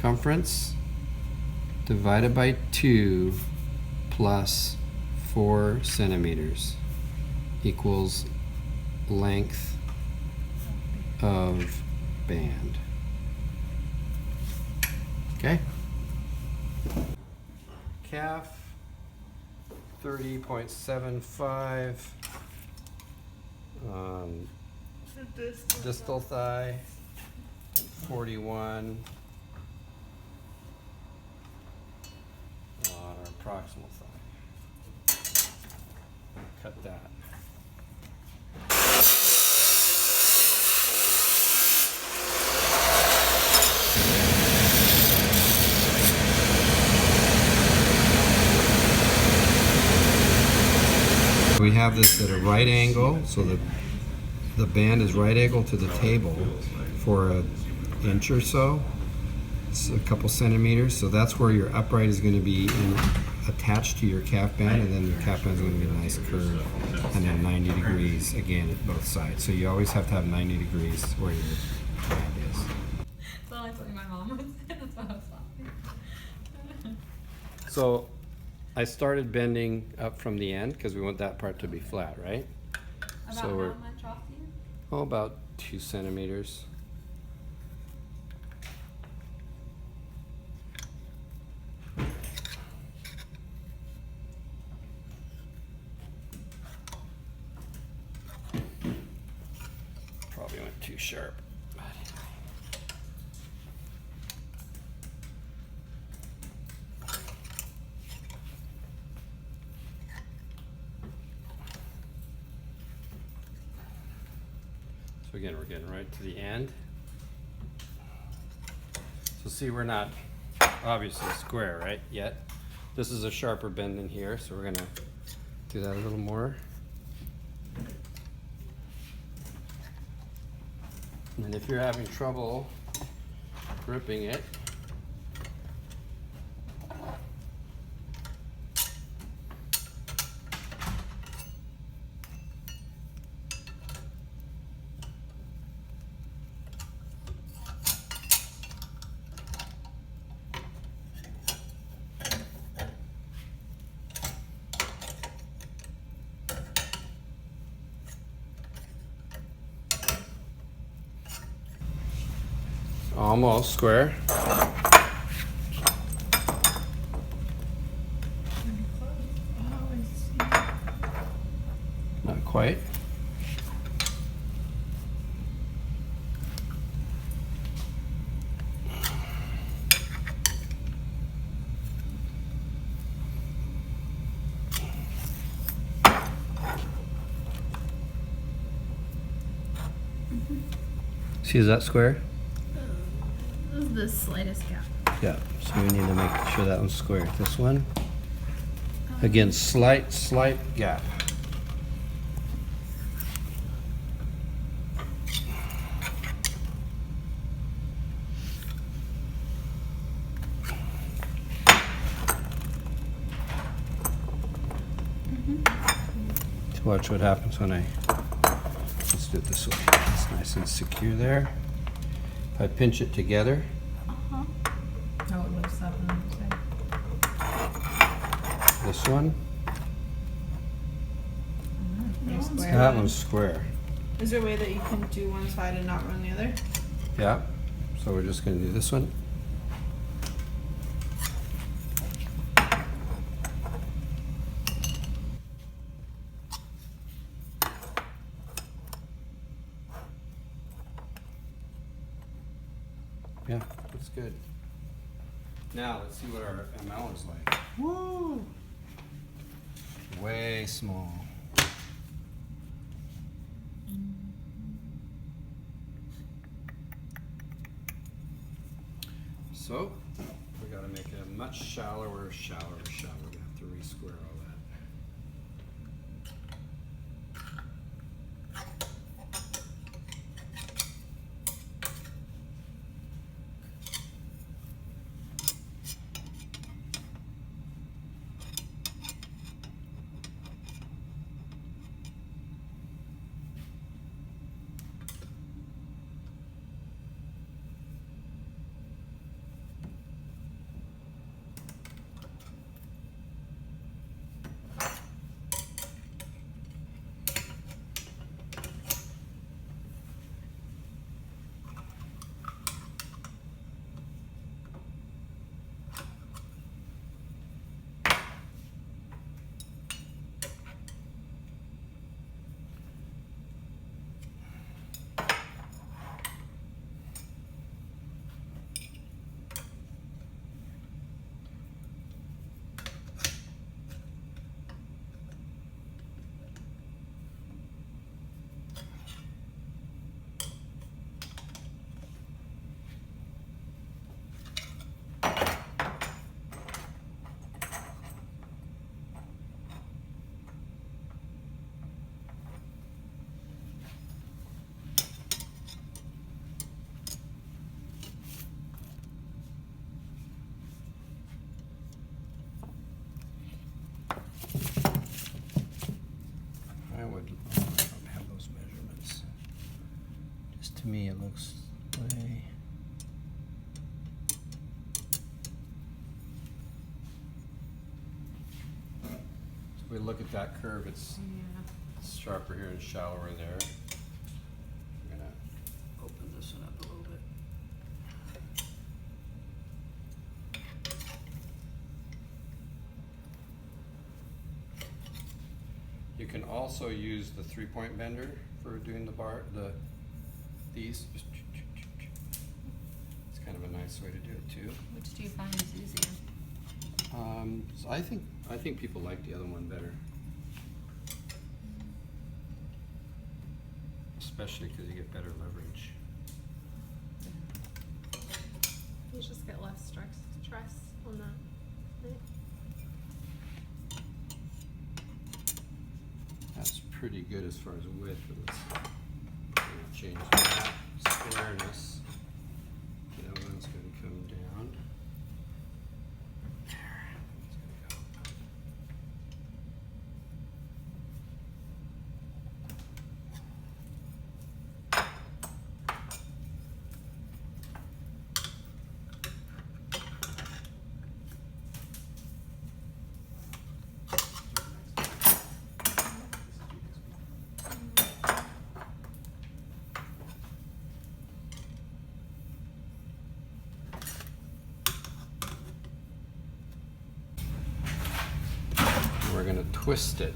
circumference divided by 2 plus 4 centimeters equals length of band. Okay? Calf 30.75. Distal thigh 41 on our proximal thigh. Cut that. We have this at a right angle, so the band is right angle to the table for an inch or so. It's a couple centimeters, so that's where your upright is going to be attached to your calf band, and then your calf band is going to be a nice curve, and then 90 degrees again at both sides. So you always have to have 90 degrees where your band is. That's all I told my mom was. That's what I was laughing. So I started bending up from the end because we want that part to be flat, right? About So we're how much off you? about 2 centimeters. Probably went too sharp. So again, we're getting right to the end. So see, we're not obviously square, right, yet. This is a sharper bend than here, so we're gonna do that a little more. And if you're having trouble gripping it, almost square. Not quite. See, is that square? This is the slightest gap. Yeah, so we need to make sure that one's square. This one, again, slight gap. To watch what happens when let's do it this way. It's nice and secure there. If I pinch it together, Oh, it lifts up on the other side. this one, You're square. that one's square. Is there a way that you can do one side and not run the other? Yeah, so we're just gonna do this one. Yeah, that's good. Now let's see what our ML is like. Woo! Way small. So we gotta make it a much shallower. We're gonna have to re-square all that. To me, it looks way. So we look at that curve, it's sharper here and shallower there. I'm gonna open this one up a little bit. You can also use the 3-point bender for doing these. It's kind of a nice way to do it too. Which do you find is easier? So I think people like the other one better, especially because you get better leverage. You just get less stress on that. Right? That's pretty good as far as width, but let's change that squareness. The other one's going to come down. There. It's going to go up. We're going to twist it.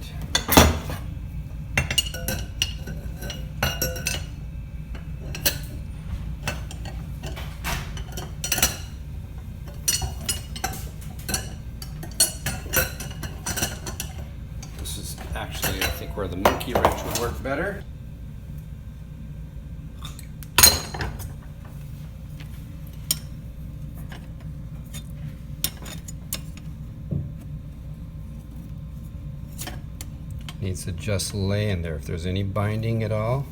This is actually, I think, where the monkey wrench would work better. Needs to just lay in there. If there's any binding at all,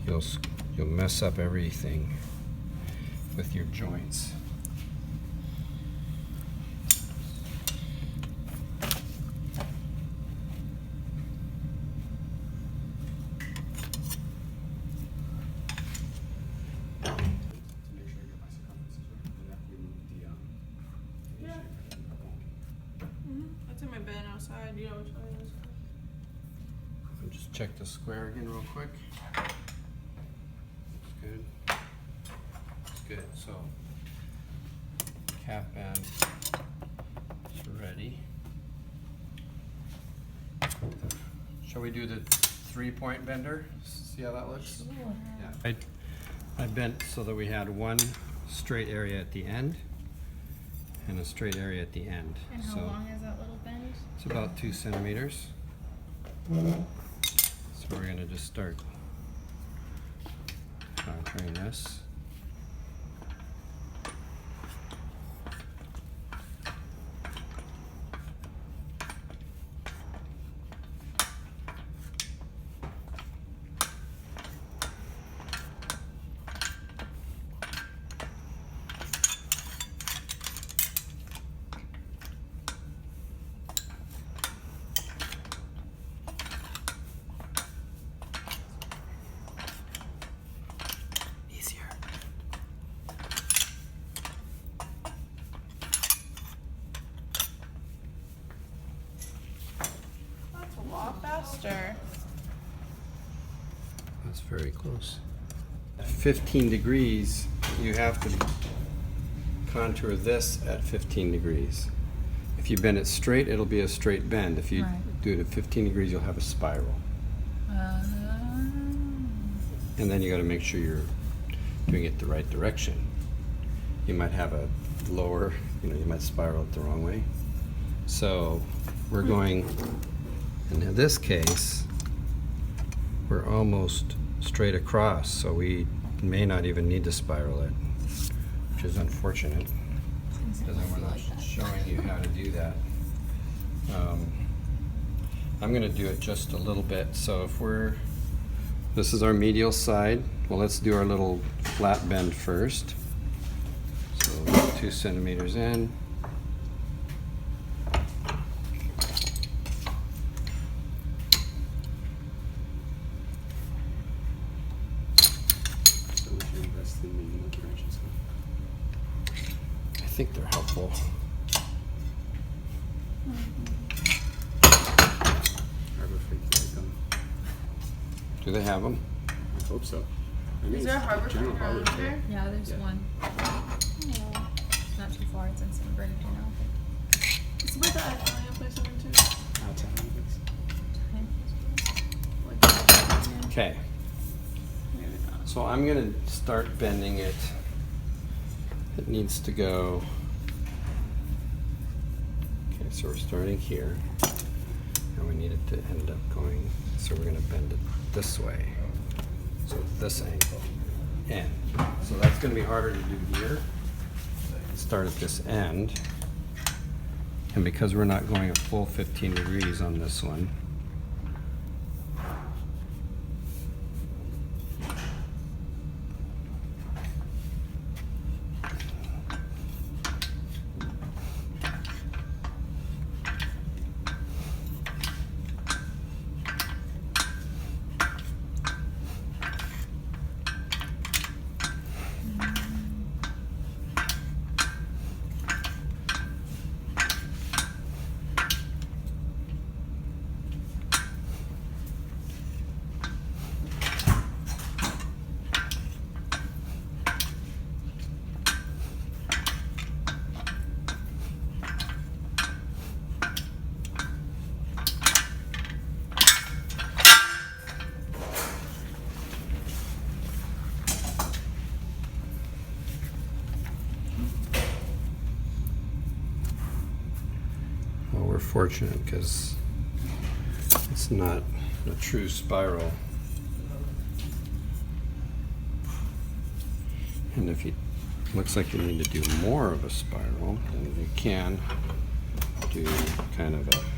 you'll mess up everything with your joints. That's in my bin outside. You know which one it is. I'll just check the square again real quick. Looks good. Looks good. So cap band is ready. Shall we do the 3-point bender? See how that looks? Yeah. I bent so that we had one straight area at the end and a straight area at the end. And how long is that little bend? It's about 2 centimeters. So we're going to just start contouring this. That's a lot faster. That's very close. At 15 degrees, you have to contour this at 15 degrees. If you bend it straight, it'll be a straight bend. If you do it at 15 degrees, you'll have a spiral. And then you got to make sure you're doing it the right direction. You might have a lower, you might spiral it the wrong way. So we're going, in this case, we're almost straight across, so we may not even need to spiral it, which is unfortunate, because then we're not showing you how to do that. I'm going to do it just a little bit. So if this is our medial side, well, let's do our little flat bend first. So 2 centimeters in. think they're helpful. Harbor Freight like them. Do they have them? I hope so. I think Is there a it's Harbor Freight General around Harbor there? Yeah, there's Yeah. one. It's not too far. It's in St. Bernard, you know. It's by the Italian place I went to. Outside of this. Like, Okay. maybe not. So I'm gonna start bending it. It needs to go. Okay, so we're starting here. And we need it to end up going, so we're gonna bend it this way. So this angle. And so that's gonna be harder to do here. Start at this end. And because we're not going a full 15 degrees on this one, well, we're fortunate because it's not a true spiral. And if you looks like you need to do more of a spiral, then you can do kind of a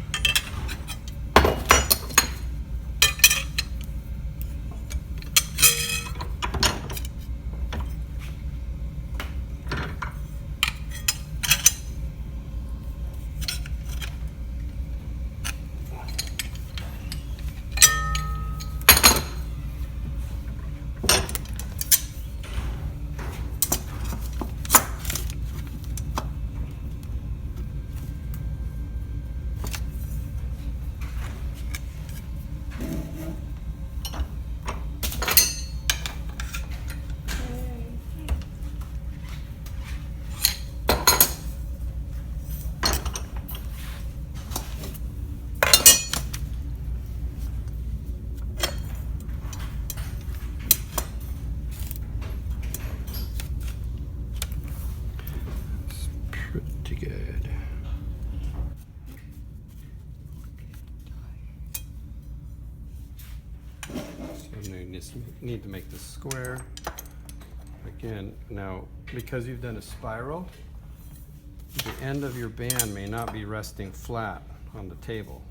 pretty good. So we need to make this square. Again, now, because you've done a spiral, the end of your band may not be resting flat on the table.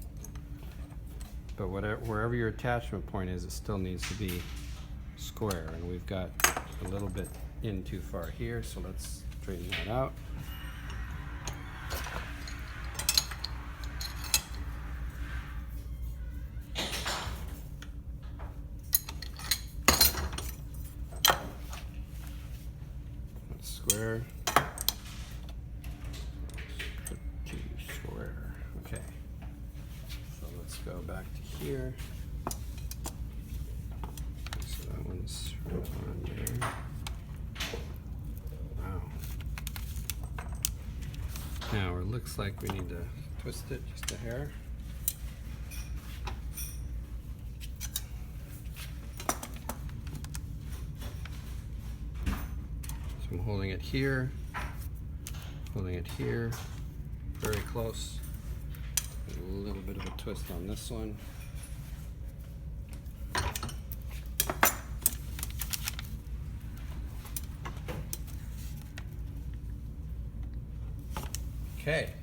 But wherever your attachment point is, it still needs to be square. And we've got a little bit in too far here, so let's straighten that out. That's square. Pretty square. Okay. So let's go back to here. So that one's right on there. Wow. Now it looks like we need to twist it just a hair. So I'm holding it here, very close. A little bit of a twist on this one. Okay.